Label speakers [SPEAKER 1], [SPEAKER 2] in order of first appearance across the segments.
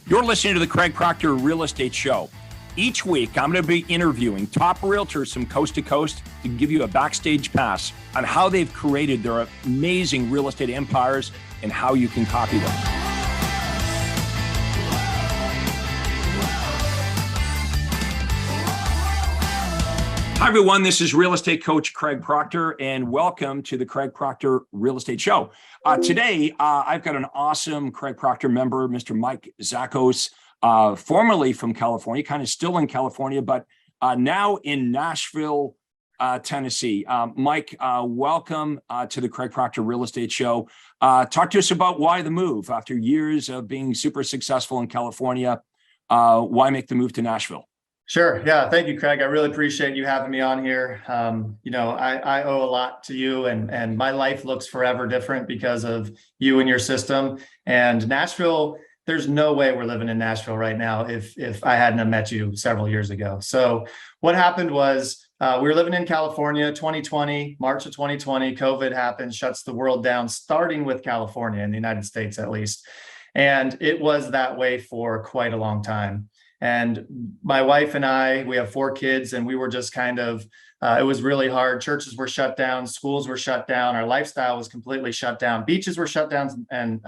[SPEAKER 1] You're listening to the Craig Proctor Real Estate Show. Each week, I'm going to be interviewing top realtors from coast to coast to give you a backstage pass on how they've created their amazing real estate empires and how you can copy them. Hi, everyone. This is real estate coach Craig Proctor, and welcome to the Craig Proctor Real Estate Show. Today, I've got an awesome Craig Proctor member, Mr. Mike Szakos, formerly from California, kind of still in California, but now in Nashville, Tennessee. Mike, welcome to the Craig Proctor Real Estate Show. Talk to us about why the move after years of being super successful in California. Why make the move to Nashville?
[SPEAKER 2] Sure. Yeah. Thank you, Craig. I really appreciate you having me on here. I owe a lot to you, and my life looks forever different because of you and your system. And Nashville, there's no way we're living in Nashville right now if I hadn't have met you several years ago. So what happened was we were living in California, 2020, March of 2020, COVID happens, shuts the world down, starting with California in the United States, at least. And it was that way for quite a long time. And my wife and I, we have 4 kids, and we were just kind of, it was really hard. Churches were shut down, schools were shut down, our lifestyle was completely shut down, beaches were shut down, and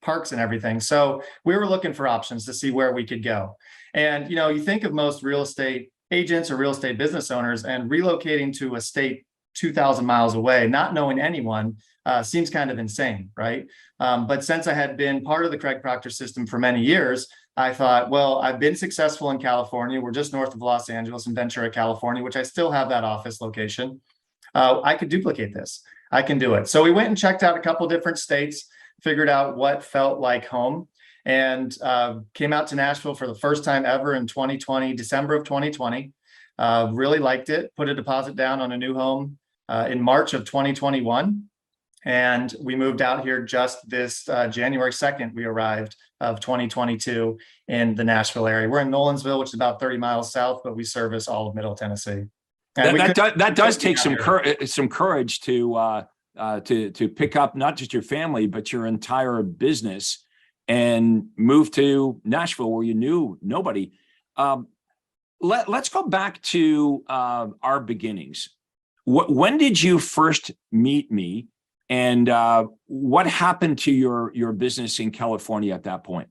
[SPEAKER 2] parks and everything. So we were looking for options to see where we could go. And, you think of most real estate agents or real estate business owners, and relocating to a state 2,000 miles away, not knowing anyone, seems kind of insane, right? But since I had been part of the Craig Proctor system for many years, I thought, well, I've been successful in California. We're just north of Los Angeles in Ventura, California, which I still have that office location. I could duplicate this. I can do it. So we went and checked out a couple different states, figured out what felt like home, and came out to Nashville for the first time ever in 2020, December of 2020. Really liked it, put a deposit down on a new home in March of 2021. And we moved out here just this January 2nd, we arrived of 2022 in the Nashville area. We're in Nolensville, which is about 30 miles south, but we service all of Middle Tennessee.
[SPEAKER 1] That does take some courage to pick up not just your family, but your entire business and move to Nashville where you knew nobody. Let's go back to our beginnings. When did you first meet me? And what happened to your business in California at that point?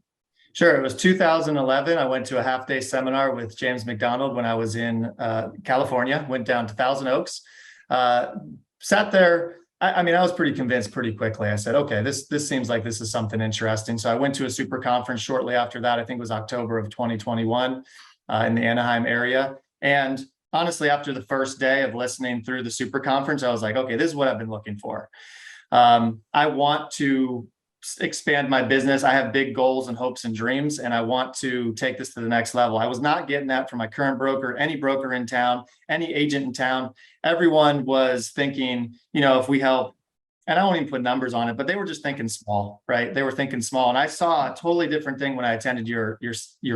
[SPEAKER 2] Sure. It was 2011. I went to a half-day seminar with James McDonald when I was in California, went down to Thousand Oaks, sat there. I was pretty convinced pretty quickly. I said, okay, this seems like this is something interesting. So I went to a super conference shortly after that. I think it was October of 2021 in the Anaheim area. And honestly, after the first day of listening through the super conference, I was like, okay, this is what I've been looking for. I want to expand my business. I have big goals and hopes and dreams, and I want to take this to the next level. I was not getting that from my current broker, any broker in town, any agent in town. Everyone was thinking, if we help, and I won't even put numbers on it, but they were just thinking small, right? They were thinking small. And I saw a totally different thing when I attended your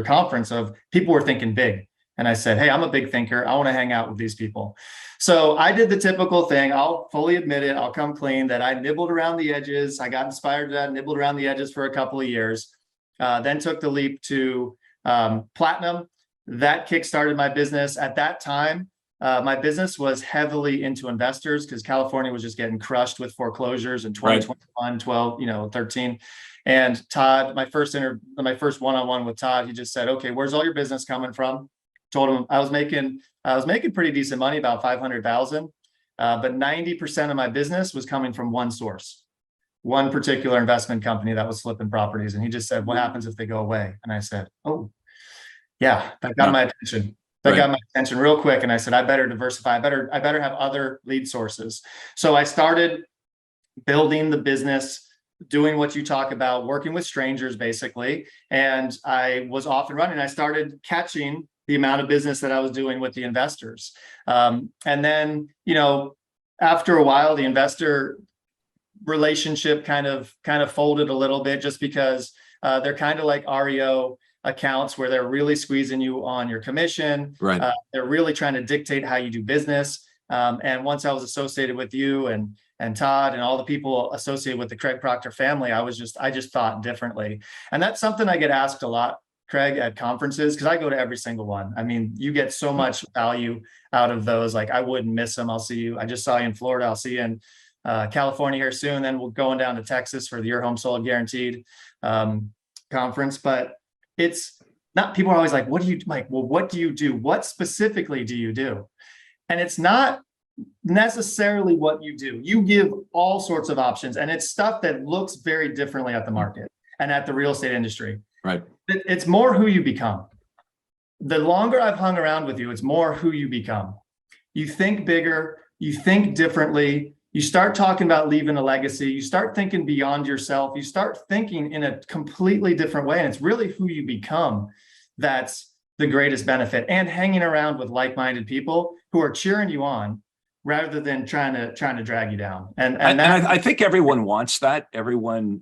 [SPEAKER 2] conference of people were thinking big. And I said, hey, I'm a big thinker. I want to hang out with these people. So I did the typical thing. I'll fully admit it. I'll come clean that I nibbled around the edges. I got inspired to that, nibbled around the edges for a couple of years, then took the leap to platinum. That kickstarted my business. At that time, my business was heavily into investors because California was just getting crushed with foreclosures in 2021, 12, 13. And Todd, my first one-on-one with Todd, he just said, okay, where's all your business coming from? Told him I was making pretty decent money, about 500,000, but 90% of my business was coming from one source, one particular investment company that was flipping properties. And he just said, what happens if they go away? And I said, oh, yeah, that got my attention. That got my attention real quick. And I said, I better diversify. I better have other lead sources. So I started building the business, doing what you talk about, working with strangers, basically. And I was off and running. I started catching the amount of business that I was doing with the investors. And then, after a while, the investor relationship kind of folded a little bit just because they're kind of like REO accounts where they're really squeezing you on your commission. Right. They're really trying to dictate how you do business. And once I was associated with you and and Todd and all the people associated with the Craig Proctor family, I just thought differently. And that's something I get asked a lot, Craig, at conferences, because I go to every single one. I mean, you get so much value out of those. Like, I wouldn't miss them. I just saw you in Florida. I'll see you in California here soon. Then we're going down to Texas for the Your Home Sold Guaranteed conference. But it's not, people are always like, what do you, Mike? Well, what do you do? What specifically do you do? And it's not necessarily what you do. You give all sorts of options, and it's stuff that looks very differently at the market and at the real estate industry.
[SPEAKER 1] Right.
[SPEAKER 2] It's more who you become. The longer I've hung around with you, it's more who you become. You think bigger, you think differently, you start talking about leaving a legacy, you start thinking beyond yourself, you start thinking in a completely different way. And it's really who you become that's the greatest benefit, and hanging around with like-minded people who are cheering you on rather than trying to drag you down. And
[SPEAKER 1] I think everyone wants that. Everyone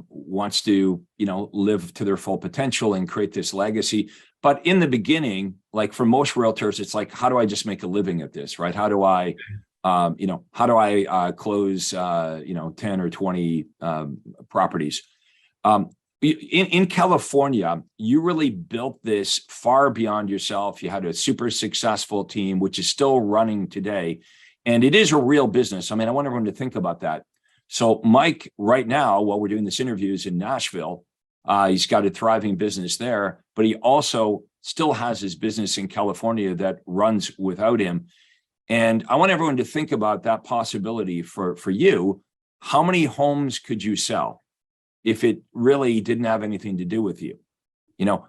[SPEAKER 1] wants to, live to their full potential and create this legacy. But in the beginning, like for most realtors, it's like, how do I just make a living at this, right? How do I, close, 10 or 20 properties? In California, you really built this far beyond yourself. You had a super successful team, which is still running today. And it is a real business. I mean, I want everyone to think about that. So Mike, right now, while we're doing this interview, is in Nashville. He's got a thriving business there, but he also still has his business in California that runs without him. And I want everyone to think about that possibility for you. How many homes could you sell if it really didn't have anything to do with you?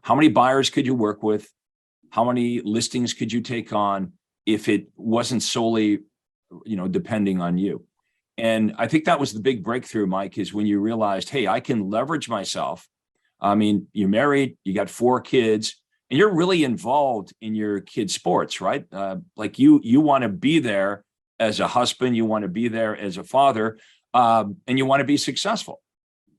[SPEAKER 1] How many buyers could you work with? How many listings could you take on if it wasn't solely depending on you? And I think that was the big breakthrough, Mike, is when you realized, hey, I can leverage myself. I mean, you're married, you got 4 kids, and you're really involved in your kids' sports, right? Like you want to be there as a husband, you want to be there as a father, and you want to be successful.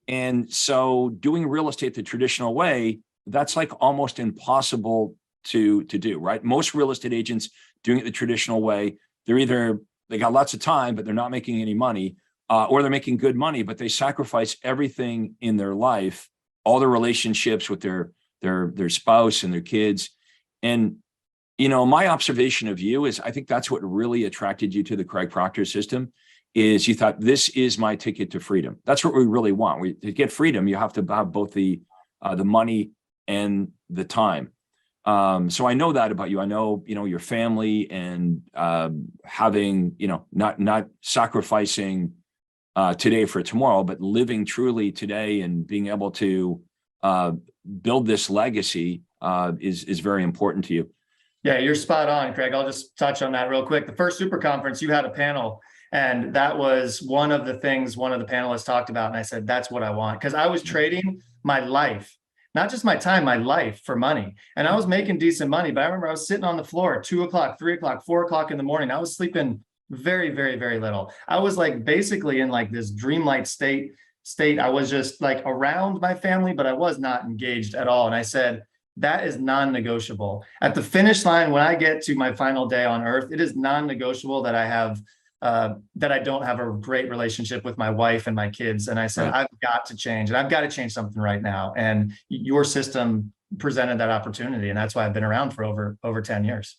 [SPEAKER 1] And so doing real estate the traditional way, that's like almost impossible to do, right? Most real estate agents doing it the traditional way, they got lots of time, but they're not making any money, or they're making good money, but they sacrifice everything in their life, all their relationships with their spouse and their kids. And, my observation of you is I think that's what really attracted you to the Craig Proctor system, is you thought, this is my ticket to freedom. That's what we really want. To get freedom, you have to have both the money and the time. So I know that about you. I know, your family and having, not sacrificing today for tomorrow, but living truly today and being able to build this legacy is very important to you.
[SPEAKER 2] Yeah, you're spot on, Craig. I'll just touch on that real quick. The first super conference, you had a panel, and that was one of the things one of the panelists talked about. And I said, that's what I want, because I was trading my life, not just my time, my life, for money. And I was making decent money, but I remember I was sitting on the floor at 2 o'clock, 3 o'clock, 4 o'clock in the morning. I was sleeping very, very, very little. I was like basically in like this dreamlike state. I was just like around my family, but I was not engaged at all. And I said, that is non-negotiable. At the finish line, when I get to my final day on earth, it is non-negotiable that I don't have a great relationship with my wife and my kids. And I said, right, I've got to change, and I've got to change something right now. And your system presented that opportunity. And that's why I've been around for over 10 years.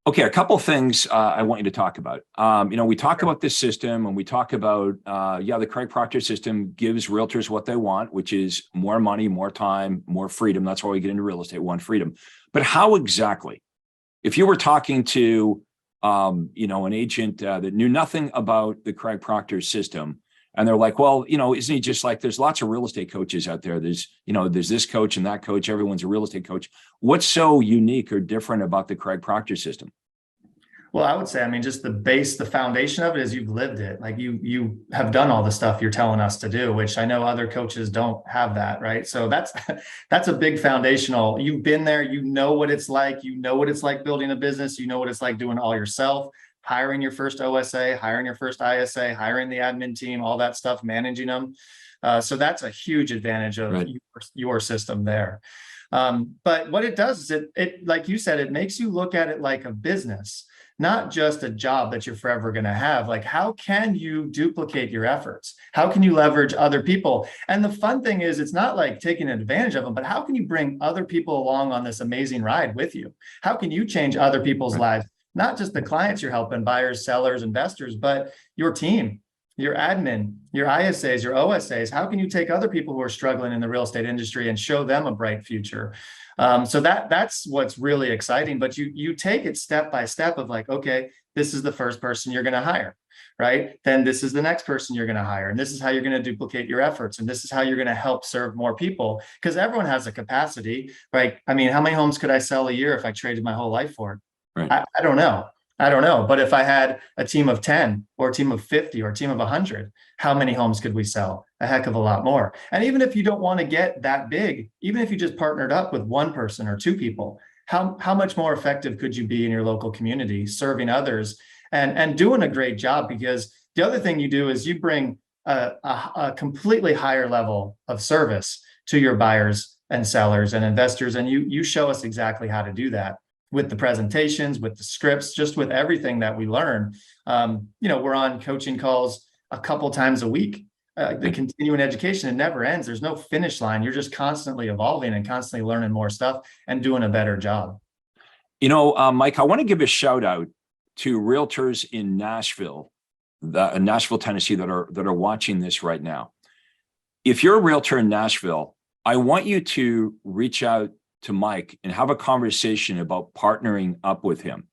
[SPEAKER 1] Okay, a couple of things I want you to talk about. We talk about this system, and we talk about, the Craig Proctor system gives realtors what they want, which is more money, more time, more freedom. That's why we get into real estate, one, freedom. But how exactly? If you were talking to, an agent that knew nothing about the Craig Proctor system, and they're like, well, isn't he just like, there's lots of real estate coaches out there. There's this coach and that coach. Everyone's a real estate coach. What's so unique or different about the Craig Proctor system?
[SPEAKER 2] Well, I would say, just the foundation of it is you've lived it. Like you have done all the stuff you're telling us to do, which I know other coaches don't have that, right? So that's a big foundational. You've been there, you know what it's like. You know what it's like building a business. You know what it's like doing it all yourself, hiring your first OSA, hiring your first ISA, hiring the admin team, all that stuff, managing them. So that's a huge advantage of right, your system there. But what it does is it, like you said, it makes you look at it like a business, not just a job that you're forever going to have. Like, how can you duplicate your efforts? How can you leverage other people? And the fun thing is, it's not like taking advantage of them, but how can you bring other people along on this amazing ride with you? How can you change other people's lives? Not just the clients you're helping, buyers, sellers, investors, but your team, your admin, your ISAs, your OSAs. How can you take other people who are struggling in the real estate industry and show them a bright future? So that's what's really exciting. But you take it step by step of like, okay, this is the first person you're going to hire, right? Then this is the next person you're going to hire. And this is how you're going to duplicate your efforts. And this is how you're going to help serve more people, because everyone has a capacity, right? I mean, how many homes could I sell a year if I traded my whole life for it?
[SPEAKER 1] Right.
[SPEAKER 2] I don't know. I don't know. But if I had a team of 10 or a team of 50 or a team of 100, how many homes could we sell? A heck of a lot more. And even if you don't want to get that big, even if you just partnered up with one person or two people, how much more effective could you be in your local community, serving others and doing a great job? Because the other thing you do is you bring a completely higher level of service to your buyers and sellers and investors. And you show us exactly how to do that with the presentations, with the scripts, just with everything that we learn. We're on coaching calls a couple times a week. The continuing education, it never ends. There's no finish line. You're just constantly evolving and constantly learning more stuff and doing a better job.
[SPEAKER 1] Mike, I want to give a shout out to realtors in Nashville, Tennessee, that are watching this right now. If you're a realtor in Nashville, I want you to reach out to Mike and have a conversation about partnering up with him.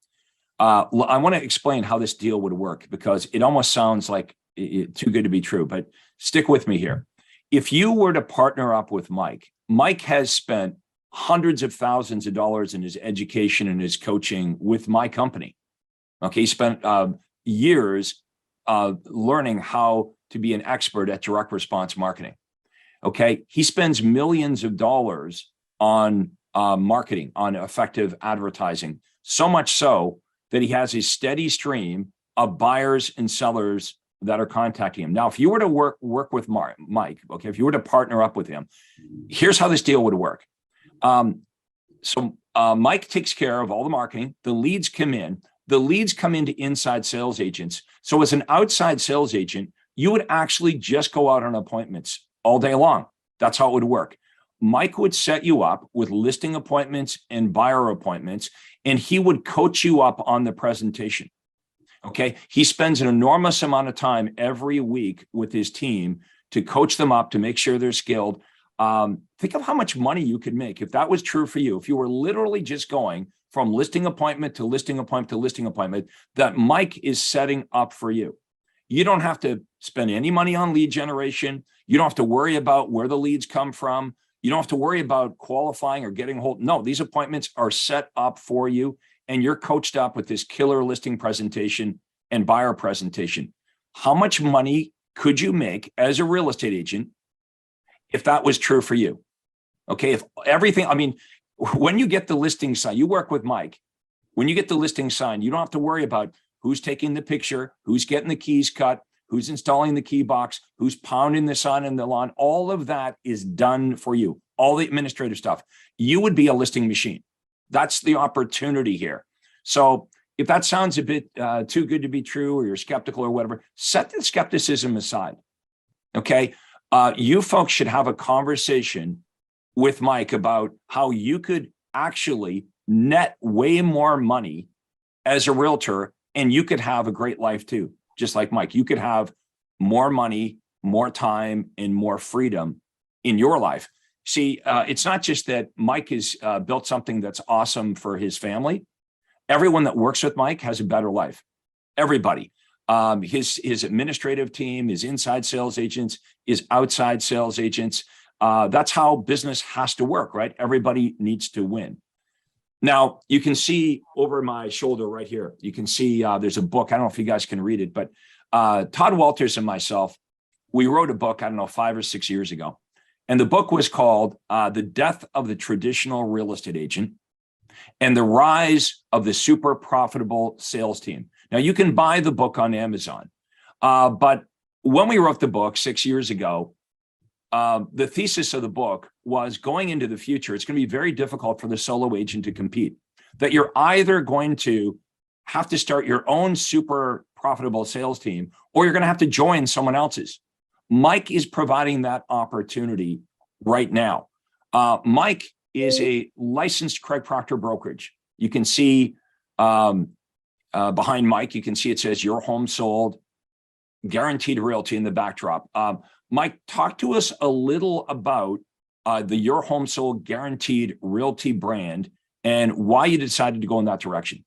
[SPEAKER 1] I want to explain how this deal would work, because it almost sounds like too good to be true, but stick with me here. If you were to partner up with Mike has spent hundreds of thousands of dollars in his education and his coaching with my company. Okay, he spent years learning how to be an expert at direct response marketing. Okay, he spends millions of dollars on marketing, on effective advertising, so much so that he has a steady stream of buyers and sellers that are contacting him. Now, if you were to work with Mike, okay, if you were to partner up with him, here's how this deal would work. Mike takes care of all the marketing. The leads come in. The leads come into inside sales agents. So as an outside sales agent, you would actually just go out on appointments all day long. That's how it would work. Mike would set you up with listing appointments and buyer appointments, and he would coach you up on the presentation. Okay. He spends an enormous amount of time every week with his team to coach them up, to make sure they're skilled. Think of how much money you could make if that was true for you. If you were literally just going from listing appointment to listing appointment to listing appointment, that Mike is setting up for you. You don't have to spend any money on lead generation. You don't have to worry about where the leads come from. You don't have to worry about qualifying or getting hold. No, these appointments are set up for you, and you're coached up with this killer listing presentation and buyer presentation. How much money could you make as a real estate agent if that was true for you? Okay, if everything, when you get the listing signed, you work with Mike. When you get the listing signed, you don't have to worry about who's taking the picture, who's getting the keys cut, who's installing the key box, who's pounding the sign in the lawn. All of that is done for you. All the administrative stuff. You would be a listing machine. That's the opportunity here. So if that sounds a bit too good to be true, or you're skeptical or whatever, set the skepticism aside. Okay. You folks should have a conversation with Mike about how you could actually net way more money as a realtor, and you could have a great life too. Just like Mike, you could have more money, more time, and more freedom in your life. See, it's not just that Mike has built something that's awesome for his family. Everyone that works with Mike has a better life. Everybody. His administrative team, his inside sales agents, his outside sales agents. That's how business has to work, right? Everybody needs to win. Now, you can see over my shoulder right here, you can see there's a book. I don't know if you guys can read it, but Todd Walters and myself, we wrote a book, 5 or 6 years ago. And the book was called The Death of the Traditional Real Estate Agent and the Rise of the Super Profitable Sales Team. Now, you can buy the book on Amazon. But when we wrote the book 6 years ago, the thesis of the book was, going into the future, it's going to be very difficult for the solo agent to compete. That you're either going to have to start your own super profitable sales team, or you're going to have to join someone else's. Mike is providing that opportunity right now. Mike is a licensed Craig Proctor brokerage. You can see behind Mike, you can see it says Your Home Sold, Guaranteed Realty in the backdrop. Mike, talk to us a little about the Your Home Sold Guaranteed Realty brand and why you decided to go in that direction.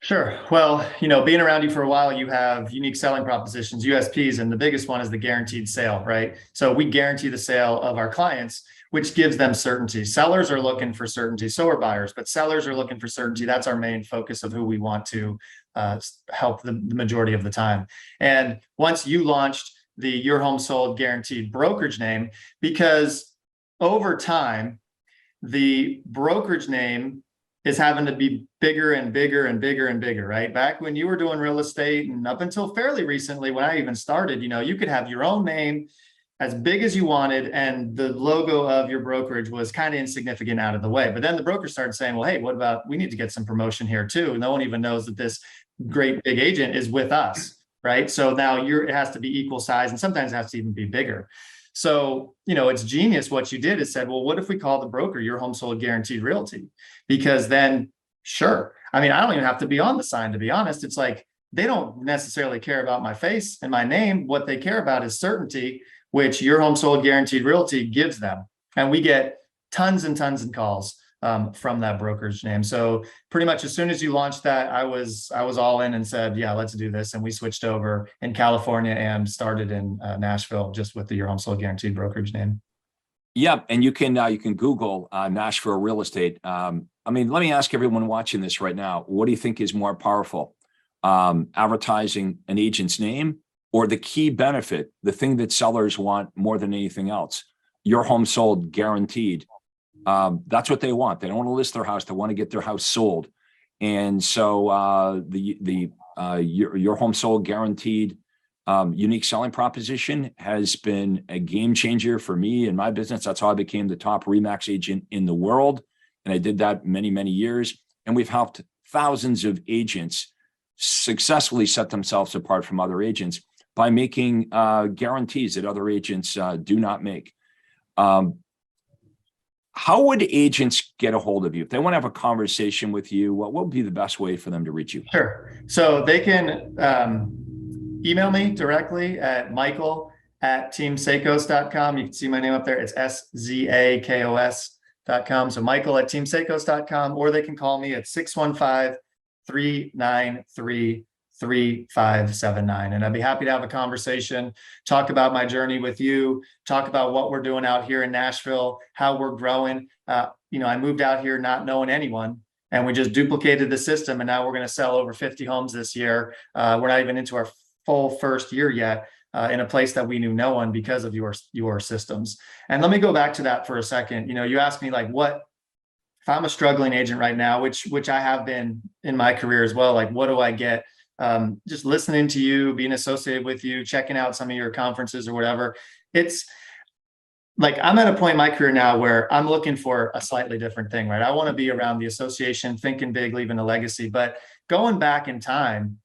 [SPEAKER 2] Sure. Well, being around you for a while, you have unique selling propositions, USPs, and the biggest one is the guaranteed sale, right? So we guarantee the sale of our clients, which gives them certainty. Sellers are looking for certainty, so are buyers, but sellers are looking for certainty. That's our main focus of who we want to help the majority of the time. And once you launched the Your Home Sold Guaranteed brokerage name, because over time, the brokerage name is having to be bigger and bigger and bigger and bigger, right? Back when you were doing real estate and up until fairly recently, when I even started, you could have your own name as big as you wanted, and the logo of your brokerage was kind of insignificant out of the way. But then the broker started saying, well, hey, what about, we need to get some promotion here too. No one even knows that this great big agent is with us, right? So now it has to be equal size, and sometimes it has to even be bigger. So, it's genius. What you did is said, well, what if we call the broker Your Home Sold Guaranteed Realty? Because then, sure. I mean, I don't even have to be on the sign, to be honest. It's like, they don't necessarily care about my face and my name. What they care about is certainty, which Your Home Sold Guaranteed Realty gives them. And we get tons and tons of calls from that brokerage name. So pretty much as soon as you launched that, I was all in and said, yeah, let's do this. And we switched over in California and started in Nashville just with the Your Home Sold Guaranteed brokerage name.
[SPEAKER 1] Yeah, and you can Google Nashville real estate. Let me ask everyone watching this right now, what do you think is more powerful? Advertising an agent's name, or the key benefit, the thing that sellers want more than anything else? Your Home Sold Guaranteed. That's what they want. They don't want to list their house. They want to get their house sold. And so Your Home Sold Guaranteed unique selling proposition has been a game changer for me and my business. That's how I became the top RE/MAX agent in the world. And I did that many, many years. And we've helped thousands of agents successfully set themselves apart from other agents by making guarantees that other agents do not make. How would agents get a hold of you? If they want to have a conversation with you, what would be the best way for them to reach you?
[SPEAKER 2] Sure. So they can email me directly at michael@teamszakos.com. You can see my name up there. It's SZAKOS.com. So michael@teamszakos.com, or they can call me at 615-393-3579. And I'd be happy to have a conversation, talk about my journey with you, talk about what we're doing out here in Nashville, how we're growing. I moved out here not knowing anyone, and we just duplicated the system. And now we're going to sell over 50 homes this year. We're not even into our full first year yet in a place that we knew no one because of your systems. And let me go back to that for a second. You asked me, like, what if I'm a struggling agent right now, which I have been in my career as well, like, what do I get? Just listening to you, being associated with you, checking out some of your conferences or whatever. It's like, I'm at a point in my career now where I'm looking for a slightly different thing, right? I want to be around the association, thinking big, leaving a legacy. But going back in time,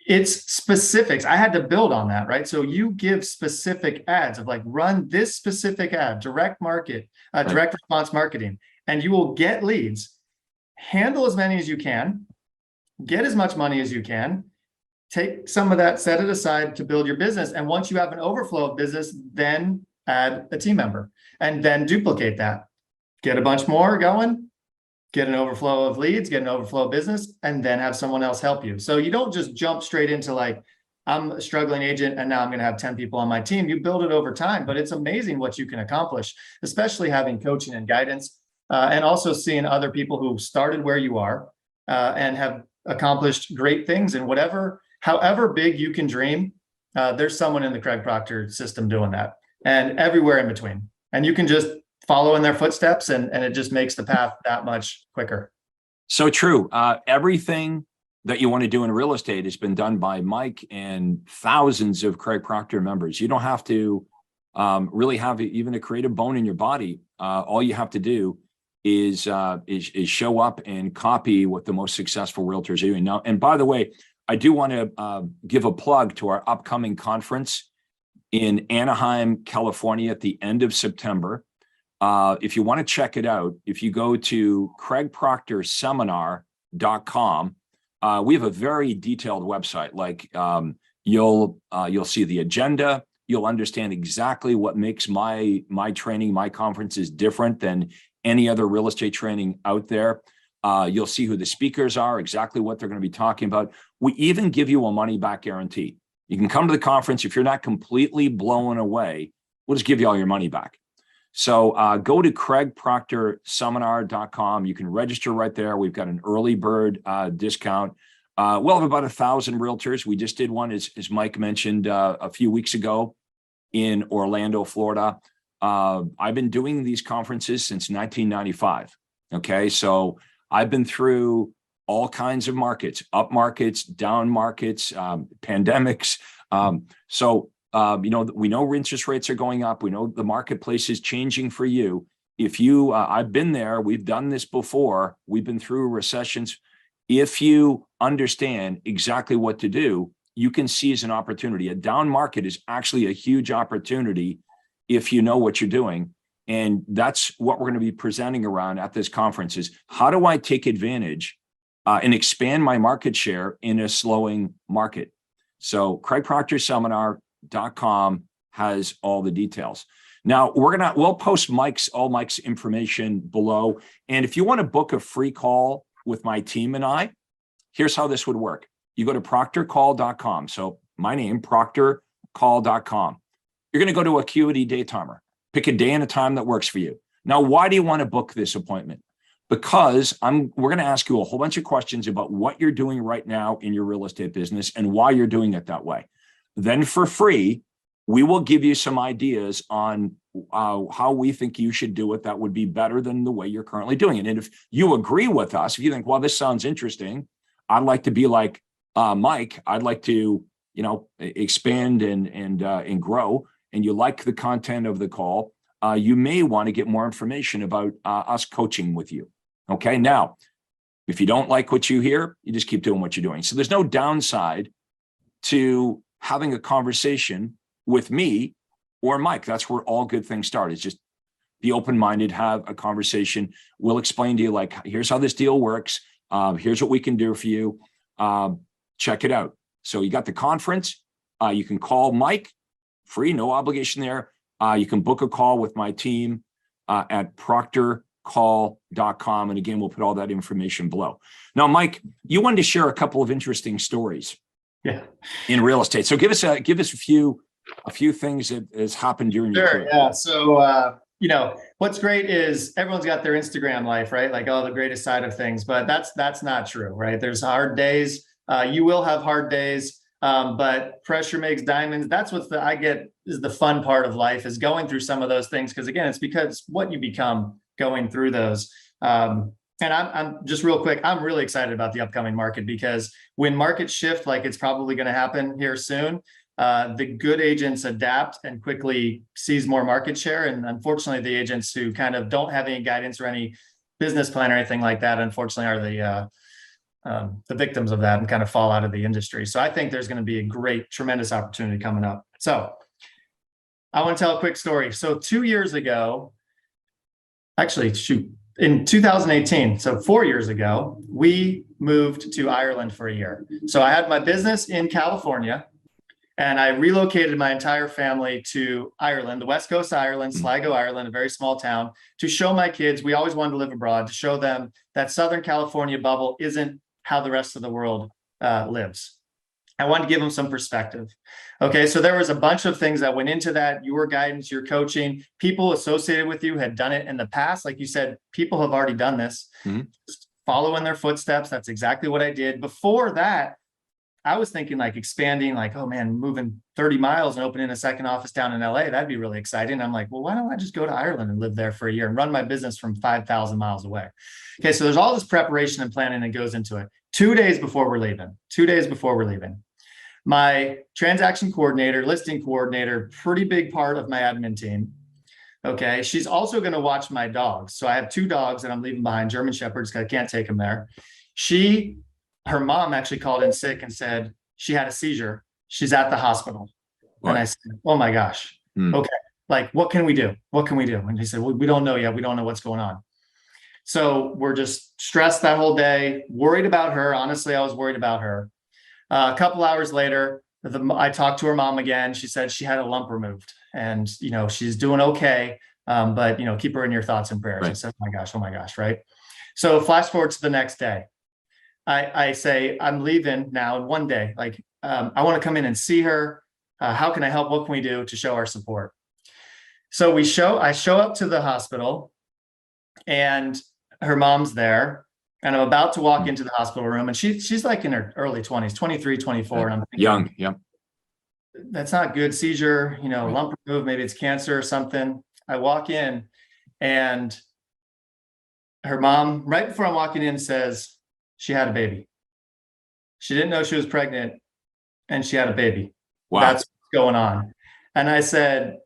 [SPEAKER 2] it's specifics. I had to build on that, right? So you give specific ads of, like, run this specific ad, direct response marketing, and you will get leads, handle as many as you can, get as much money as you can, take some of that, set it aside to build your business. And once you have an overflow of business, then add a team member and then duplicate that. Get a bunch more going, get an overflow of leads, get an overflow of business, and then have someone else help you. So you don't just jump straight into, like, I'm a struggling agent and now I'm going to have 10 people on my team. You build it over time, but it's amazing what you can accomplish, especially having coaching and guidance, and also seeing other people who started where you are and have accomplished great things. And however big you can dream, there's someone in the Craig Proctor system doing that, and everywhere in between. And you can just follow in their footsteps, and it just makes the path that much quicker.
[SPEAKER 1] So true. Everything that you want to do in real estate has been done by Mike and thousands of Craig Proctor members. You don't have to really have even a creative bone in your body. All you have to do is show up and copy what the most successful realtors are doing now. And by the way, I do want to give a plug to our upcoming conference in Anaheim, California at the end of September. If you want to check it out, if you go to craigproctorseminar.com, we have a very detailed website. Like you'll see the agenda. You'll understand exactly what makes my training, my conferences different than any other real estate training out there. You'll see who the speakers are, exactly what they're going to be talking about. We even give you a money back guarantee. You can come to the conference. If you're not completely blown away, we'll just give you all your money back. So go to craigproctorseminar.com. You can register right there. We've got an early bird discount. We'll have about 1,000 realtors. We just did one, as Mike mentioned, a few weeks ago in Orlando, Florida. I've been doing these conferences since 1995. Okay, so I've been through all kinds of markets, up markets, down markets, pandemics. We know interest rates are going up. We know the marketplace is changing for you. If you, I've been there, we've done this before. We've been through recessions. If you understand exactly what to do, you can seize an opportunity. A down market is actually a huge opportunity if you know what you're doing. And that's what we're going to be presenting around at this conference is how do I take advantage and expand my market share in a slowing market? So craigproctorseminar.com has all the details. Now we'll post all Mike's information below. And if you want to book a free call with my team and I, here's how this would work. You go to proctorcall.com. So my name, proctorcall.com. You're going to go to Acuity Day Timer. Pick a day and a time that works for you. Now, why do you want to book this appointment? Because we're going to ask you a whole bunch of questions about what you're doing right now in your real estate business and why you're doing it that way. Then for free, we will give you some ideas on how we think you should do it that would be better than the way you're currently doing it. And if you agree with us, if you think, well, this sounds interesting, I'd like to be like Mike, I'd like to, expand and grow, and you like the content of the call, you may want to get more information about us coaching with you. Okay. Now, if you don't like what you hear, you just keep doing what you're doing. So there's no downside to having a conversation with me or Mike. That's where all good things start. It's just be open-minded, have a conversation. We'll explain to you, like, here's how this deal works. Here's what we can do for you. Check it out. So you got the conference. You can call Mike, free, no obligation there. You can book a call with my team at proctorcall.com. And again, we'll put all that information below. Now, Mike, you wanted to share a couple of interesting stories in real estate. So give us a few things that has happened during your career.
[SPEAKER 2] Yeah. So, what's great is everyone's got their Instagram life, right? Like, the greatest side of things, but that's not true, right? There's hard days. You will have hard days, but pressure makes diamonds. That's what I get is the fun part of life, is going through some of those things. Cause again, it's because what you become going through those. And I'm just real quick, I'm really excited about the upcoming market, because when markets shift, like it's probably going to happen here soon, the good agents adapt and quickly seize more market share. And unfortunately, the agents who kind of don't have any guidance or any business plan or anything like that, unfortunately, are the victims of that and kind of fall out of the industry. So I think there's going to be a tremendous opportunity coming up. So I want to tell a quick story. So 2 years ago, in 2018, so 4 years ago, we moved to Ireland for a year. So I had my business in California, and I relocated my entire family to Ireland, the West Coast of Ireland, Sligo, Ireland, a very small town, to show my kids, we always wanted to live abroad, to show them that Southern California bubble isn't how the rest of the world lives. I wanted to give them some perspective. Okay, so there was a bunch of things that went into that. Your guidance, your coaching, people associated with you had done it in the past. Like you said, people have already done this. Just follow in their footsteps. That's exactly what I did. Before that, I was thinking like expanding, like, oh man, moving 30 miles and opening a second office down in LA. That'd be really exciting. I'm like, well, why don't I just go to Ireland and live there for a year and run my business from 5,000 miles away? Okay, so there's all this preparation and planning that goes into it. 2 days before we're leaving, my transaction coordinator, listing coordinator, pretty big part of my admin team, Okay. She's also going to watch my dogs. So I have 2 dogs that I'm leaving behind, German Shepherds, because I can't take them there. Her mom actually called in sick and said she had a seizure. She's at the hospital.
[SPEAKER 1] Boy.
[SPEAKER 2] And I said, oh my gosh. Okay. Like, what can we do? What can we do? And he said, well, we don't know yet. We don't know what's going on. So we're just stressed that whole day, worried about her. Honestly, I was worried about her. A couple hours later, I talked to her mom again. She said she had a lump removed and, she's doing okay. But, keep her in your thoughts and prayers.
[SPEAKER 1] Right.
[SPEAKER 2] I said, oh my gosh. Right. So flash forward to the next day. I say, I'm leaving now in one day. Like, I want to come in and see her. How can I help? What can we do to show our support? So I show up to the hospital and her mom's there. And I'm about to walk into the hospital room, and she's like in her early 20s, 23, 24. And I'm thinking,
[SPEAKER 1] young. Yeah.
[SPEAKER 2] That's not good. Seizure, lump removed, maybe it's cancer or something. I walk in and her mom, right before I'm walking in, says she had a baby. She didn't know she was pregnant and she had a baby.
[SPEAKER 1] Wow.
[SPEAKER 2] That's what's going on. And I said,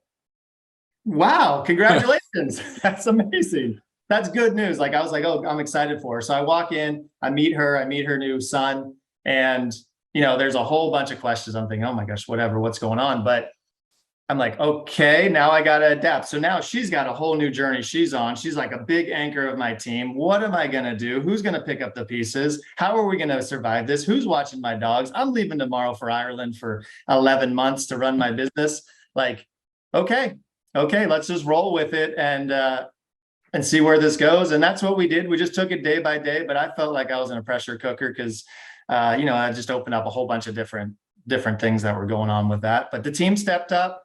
[SPEAKER 2] wow, congratulations. That's amazing. That's good news. Like, I was like, oh, I'm excited for her. So I walk in, I meet her new son. And, there's a whole bunch of questions. I'm thinking, oh my gosh, what's going on? But I'm like, okay, now I got to adapt. So now she's got a whole new journey she's on. She's like a big anchor of my team. What am I going to do? Who's going to pick up the pieces? How are we going to survive this? Who's watching my dogs? I'm leaving tomorrow for Ireland for 11 months to run my business. Like, okay, let's just roll with it and see where this goes. And that's what we did. We just took it day by day, but I felt like I was in a pressure cooker because, I just opened up a whole bunch of different things that were going on with that. But the team stepped up.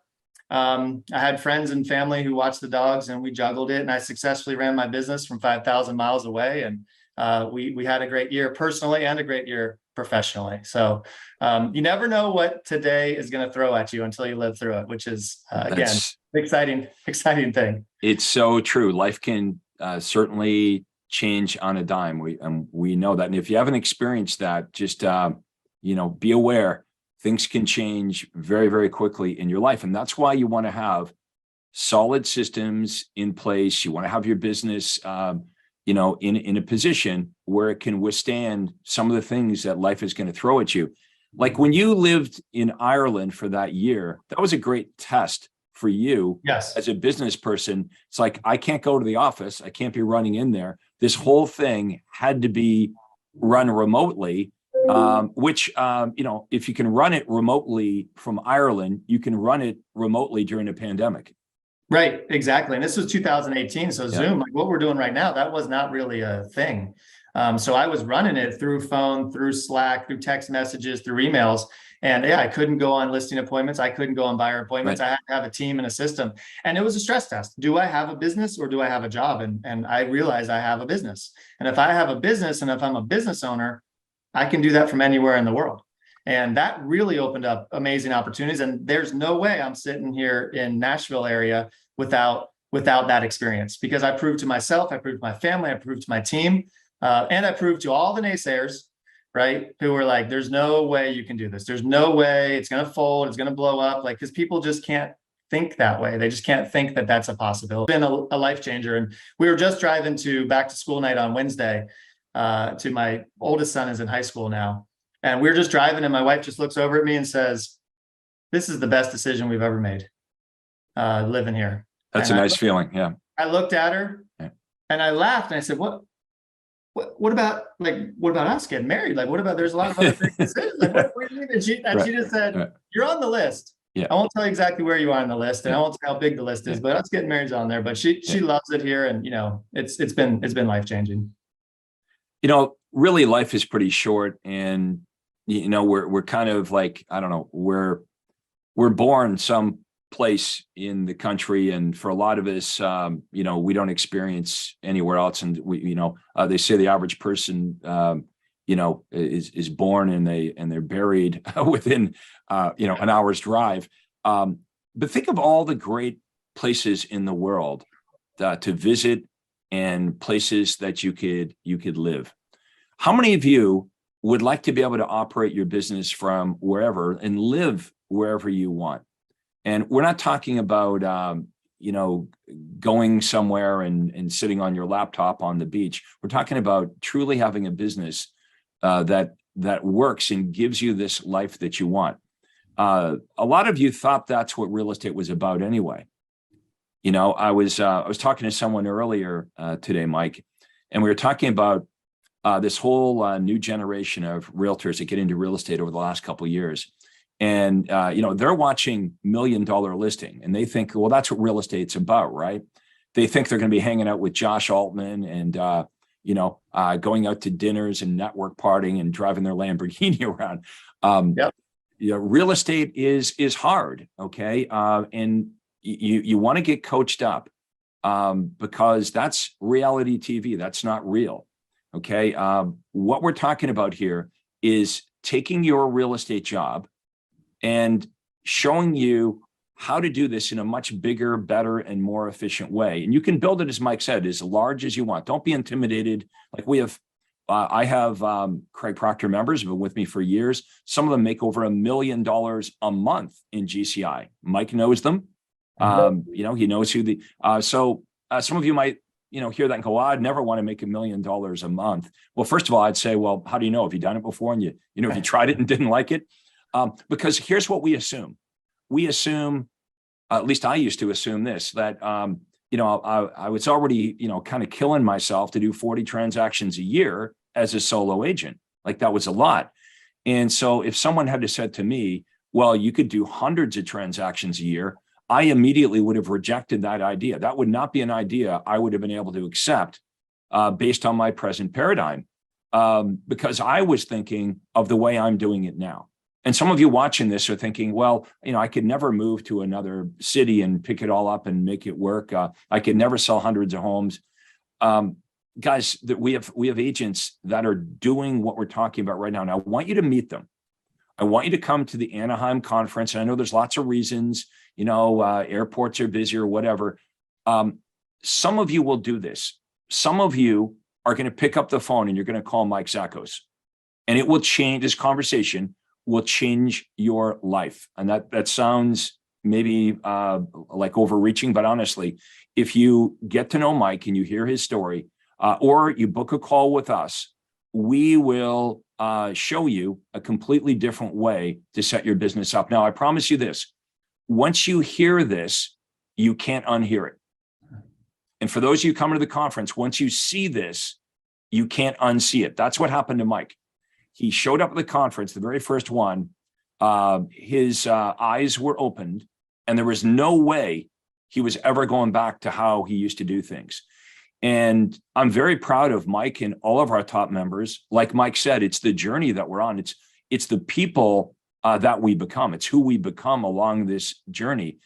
[SPEAKER 2] I had friends and family who watched the dogs, and we juggled it. And I successfully ran my business from 5,000 miles away. And we had a great year personally and a great year professionally. So you never know what today is going to throw at you until you live through it, which is, again, exciting thing.
[SPEAKER 1] It's so true. Life can certainly change on a dime. We know that. And if you haven't experienced that, just, be aware. Things can change very, very quickly in your life. And that's why you want to have solid systems in place. You want to have your business, in a position where it can withstand some of the things that life is going to throw at you. Like when you lived in Ireland for that year, that was a great test for you.
[SPEAKER 2] Yes.
[SPEAKER 1] As a business person. It's like, I can't go to the office. I can't be running in there. This whole thing had to be run remotely. Which, if you can run it remotely from Ireland, you can run it remotely during a pandemic.
[SPEAKER 2] Right, exactly. And this was 2018. So Zoom, like what we're doing right now, that was not really a thing. So I was running it through phone, through Slack, through text messages, through emails. And I couldn't go on listing appointments. I couldn't go on buyer appointments. Right. I had to have a team and a system. And it was a stress test. Do I have a business or do I have a job? And I realized I have a business. And if I have a business and if I'm a business owner, I can do that from anywhere in the world. And that really opened up amazing opportunities. And there's no way I'm sitting here in Nashville area without that experience, because I proved to myself, I proved to my family, I proved to my team, and I proved to all the naysayers, right, who were like, there's no way you can do this. There's no way it's going to fold. It's going to blow up. Like, because people just can't think that way. They just can't think that that's a possibility. It's been a life changer. And we were just driving to back to school night on Wednesday. To my oldest son is in high school now. And we were just driving and my wife just looks over at me and says, this is the best decision we've ever made, living here.
[SPEAKER 1] That's
[SPEAKER 2] and
[SPEAKER 1] a nice feeling. Yeah.
[SPEAKER 2] I looked at her and I laughed and I said, what about us getting married? Like, what about, there's a lot of other big decisions. Like, what do you mean? And she just said, you're on the list.
[SPEAKER 1] Yeah.
[SPEAKER 2] I won't tell you exactly where you are on the list and I won't tell how big the list is, but us getting married is on there. But she loves it here. And, it's been life-changing.
[SPEAKER 1] Really life is pretty short, and we're kind of like, I don't know, we're born some place in the country, and for a lot of us, we don't experience anywhere else. And they say the average person is born and they're buried within an hour's drive. But think of all the great places in the world to visit and places that you could live. How many of you would like to be able to operate your business from wherever and live wherever you want? And we're not talking about, going somewhere and sitting on your laptop on the beach. We're talking about truly having a business that works and gives you this life that you want. A lot of you thought that's what real estate was about anyway. I was talking to someone earlier today, Mike, and we were talking about this whole new generation of realtors that get into real estate over the last couple of years. And, they're watching $1 million listing and they think, well, that's what real estate's about, right? They think they're going to be hanging out with Josh Altman and, going out to dinners and network partying and driving their Lamborghini around.
[SPEAKER 2] Yep.
[SPEAKER 1] Real estate is hard. Okay. And you want to get coached up because that's reality TV. That's not real. Okay. What we're talking about here is taking your real estate job and showing you how to do this in a much bigger, better, and more efficient way. And you can build it, as Mike said, as large as you want. Don't be intimidated. Like I have Craig Proctor members who've been with me for years. Some of them make over $1 million a month in GCI. Mike knows them. He knows who so some of you might, hear that and go, I'd never want to make $1 million a month. Well, first of all, I'd say, well, how do you know? Have you done it before? And if you tried it and didn't like it? Because here's what we assume. We assume, at least I used to assume this, that, I was already, kind of killing myself to do 40 transactions a year as a solo agent. Like that was a lot. And so if someone had said to me, well, you could do hundreds of transactions a year, I immediately would have rejected that idea. That would not be an idea I would have been able to accept based on my present paradigm, because I was thinking of the way I'm doing it now. And some of you watching this are thinking, well, I could never move to another city and pick it all up and make it work. I could never sell hundreds of homes. Guys, that we have agents that are doing what we're talking about right now. And I want you to meet them. I want you to come to the Anaheim conference. And I know there's lots of reasons, airports are busy or whatever. Some of you will do this. Some of you are going to pick up the phone and you're going to call Mike Szakos. And it will change, this conversation will change your life. And that sounds maybe like overreaching, but honestly, if you get to know Mike and you hear his story, or you book a call with us, we will show you a completely different way to set your business up. Now, I promise you this, once you hear this, you can't unhear it. And for those of you coming to the conference, once you see this, you can't unsee it. That's what happened to Mike. He showed up at the conference, the very first one, his eyes were opened, and there was no way he was ever going back to how he used to do things. And I'm very proud of Mike and all of our top members. Like Mike said, it's the journey that we're on. It's the people that we become. It's who we become along this journey.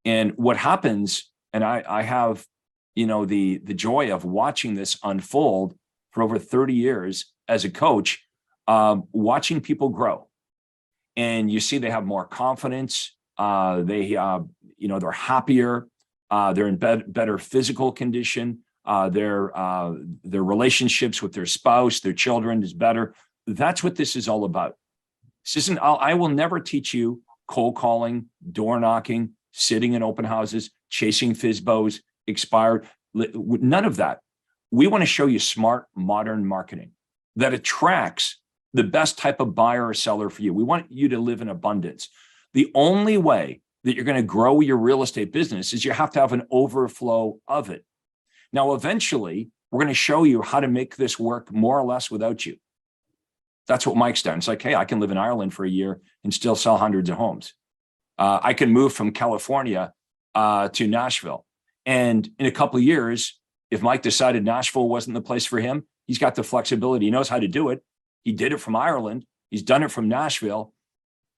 [SPEAKER 1] And what happens, and I have, the joy of watching this unfold for over 30 years as a coach, watching people grow. And you see they have more confidence. They're happier. They're in better physical condition. Their relationships with their spouse, their children is better. That's what this is all about. This isn't, I will never teach you cold calling, door knocking, sitting in open houses, chasing FSBOs, expired, none of that. We want to show you smart, modern marketing that attracts the best type of buyer or seller for you. We want you to live in abundance. The only way that you're going to grow your real estate business is you have to have an overflow of it. Now, eventually, we're going to show you how to make this work more or less without you. That's what Mike's done. It's like, hey, I can live in Ireland for a year and still sell hundreds of homes. I can move from California to Nashville. And in a couple of years, if Mike decided Nashville wasn't the place for him, he's got the flexibility. He knows how to do it. He did it from Ireland. He's done it from Nashville.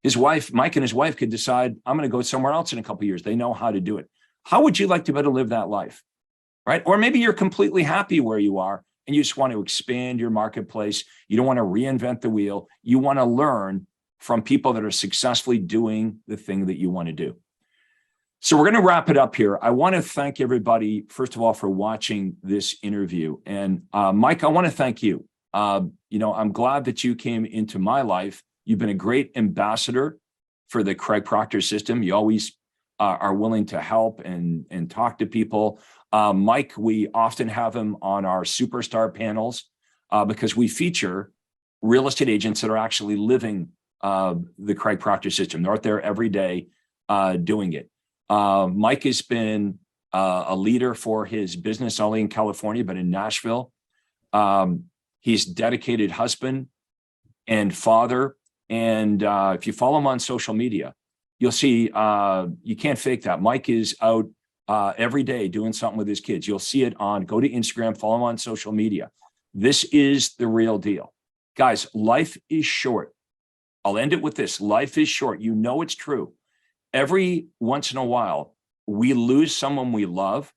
[SPEAKER 1] His wife, Mike and his wife could decide, I'm going to go somewhere else in a couple of years. They know how to do it. How would you like to be able to live that life? Right? Or maybe you're completely happy where you are and you just want to expand your marketplace. You don't want to reinvent the wheel. You want to learn from people that are successfully doing the thing that you want to do. So we're going to wrap it up here. I want to thank everybody, first of all, for watching this interview. And Mike, I want to thank you. I'm glad that you came into my life. You've been a great ambassador for the Craig Proctor system. You always are willing to help and talk to people. Mike, we often have him on our superstar panels because we feature real estate agents that are actually living the Craig Proctor system. They're out there every day doing it. Mike has been a leader for his business, not only in California, but in Nashville. He's a dedicated husband and father. And if you follow him on social media, you'll see you can't fake that. Mike is out every day doing something with his kids. You'll see it go to Instagram, follow him on social media. This is the real deal. Guys, life is short. I'll end it with this. Life is short. You know it's true. Every once in a while, we lose someone we love,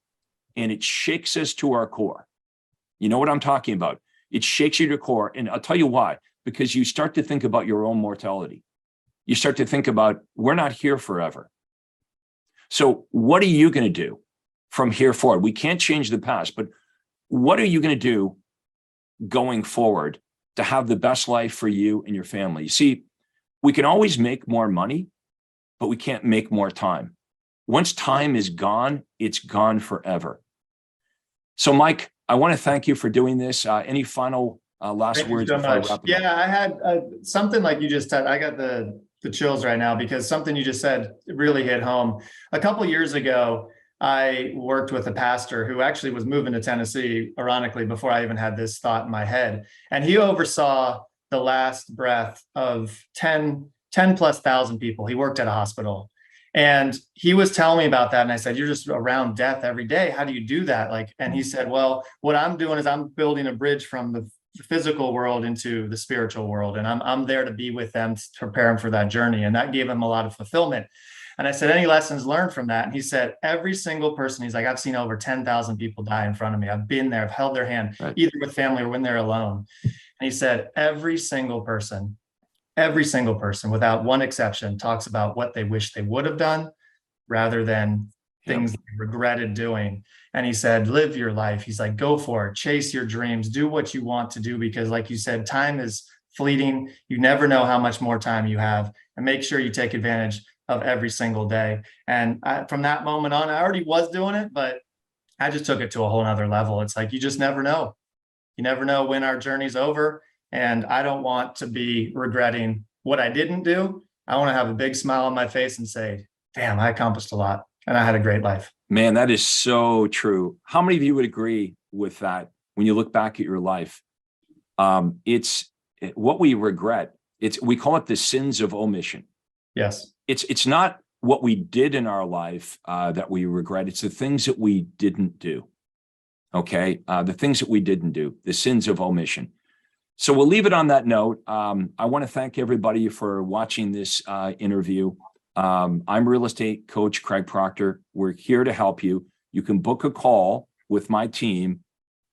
[SPEAKER 1] and it shakes us to our core. You know what I'm talking about? It shakes you to core. And I'll tell you why. Because you start to think about your own mortality. You start to think about, we're not here forever. So what are you going to do from here forward? We can't change the past, but what are you going to do going forward to have the best life for you and your family? You see, we can always make more money, but we can't make more time. Once time is gone, it's gone forever. So Mike, I want to thank you for doing this. Any final last words before I wrap up?
[SPEAKER 2] Yeah, I had something like you just said. I got the chills right now because something you just said really hit home. A couple of years ago, I worked with a pastor who actually was moving to Tennessee, ironically, before I even had this thought in my head. And he oversaw the last breath of 10 plus thousand people. He worked at a hospital. And he was telling me about that. And I said, you're just around death every day. How do you do that? And he said, well, what I'm doing is I'm building a bridge from the physical world into the spiritual world. And I'm there to be with them, to prepare them for that journey. And that gave him a lot of fulfillment. And I said, any lessons learned from that? And he said, every single person, he's like, I've seen over 10,000 people die in front of me. I've been there, I've held their hand, either with family or when they're alone. And he said, every single person, without one exception, talks about what they wish they would have done rather than things they regretted doing. And he said, live your life. He's like, go for it, chase your dreams, do what you want to do, because like you said, time is fleeting. You never know how much more time you have, and make sure you take advantage of every single day. And from that moment on, I already was doing it, but I just took it to a whole nother level. It's like, you just never know. You never know when our journey's over. And I don't want to be regretting what I didn't do. I want to have a big smile on my face and say, damn, I accomplished a lot and I had a great life.
[SPEAKER 1] Man, that is so true. How many of you would agree with that when you look back at your life? It's what we regret. We call it the sins of omission.
[SPEAKER 2] Yes.
[SPEAKER 1] It's not what we did in our life that we regret. It's the things that we didn't do. Okay. The things that we didn't do, the sins of omission. So we'll leave it on that note. I want to thank everybody for watching this interview. I'm real estate coach Craig Proctor. We're here to help you. You can book a call with my team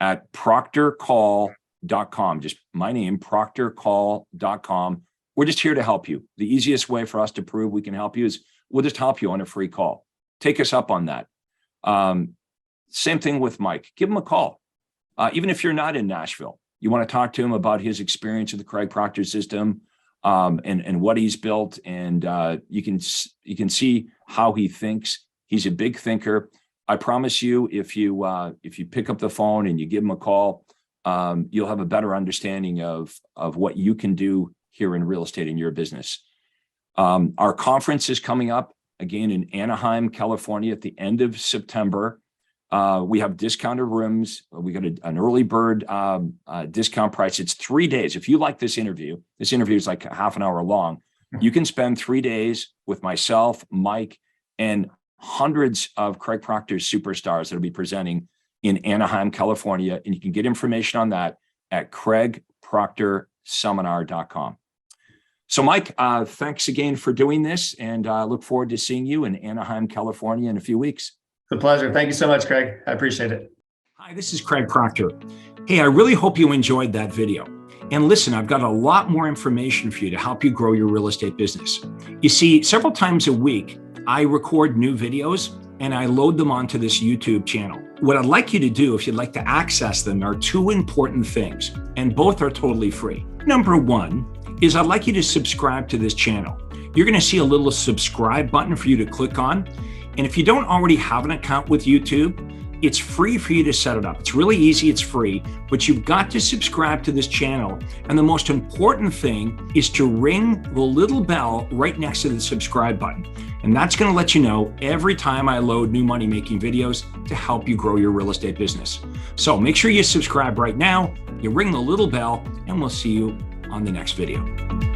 [SPEAKER 1] at proctorcall.com. Just my name, proctorcall.com. We're just here to help you. The easiest way for us to prove we can help you is we'll just help you on a free call. Take us up on that. Same thing with Mike. Give him a call. Even if you're not in Nashville, you want to talk to him about his experience with the Craig Proctor system and what he's built. And you can see how he thinks. He's a big thinker. I promise you, if you pick up the phone and you give him a call, you'll have a better understanding of what you can do here in real estate in your business. Our conference is coming up again in Anaheim, California at the end of September. We have discounted rooms. We got an early bird discount price. It's 3 days. If you like this interview is like half an hour long. You can spend 3 days with myself, Mike, and hundreds of Craig Proctor's superstars that'll be presenting in Anaheim, California. And you can get information on that at craigproctorseminar.com. So Mike, thanks again for doing this, and look forward to seeing you in Anaheim, California in a few weeks.
[SPEAKER 2] It's a pleasure. Thank you so much, Craig. I appreciate it.
[SPEAKER 1] Hi, this is Craig Proctor. Hey, I really hope you enjoyed that video. And listen, I've got a lot more information for you to help you grow your real estate business. You see, several times a week, I record new videos and I load them onto this YouTube channel. What I'd like you to do, if you'd like to access them, are two important things, and both are totally free. Number one is I'd like you to subscribe to this channel. you're going to see a little subscribe button for you to click on. And if you don't already have an account with YouTube, it's free for you to set it up. It's really easy, it's free, but you've got to subscribe to this channel. And the most important thing is to ring the little bell right next to the subscribe button. And that's going to let you know every time I load new money-making videos to help you grow your real estate business. So make sure you subscribe right now, you ring the little bell, and we'll see you on the next video.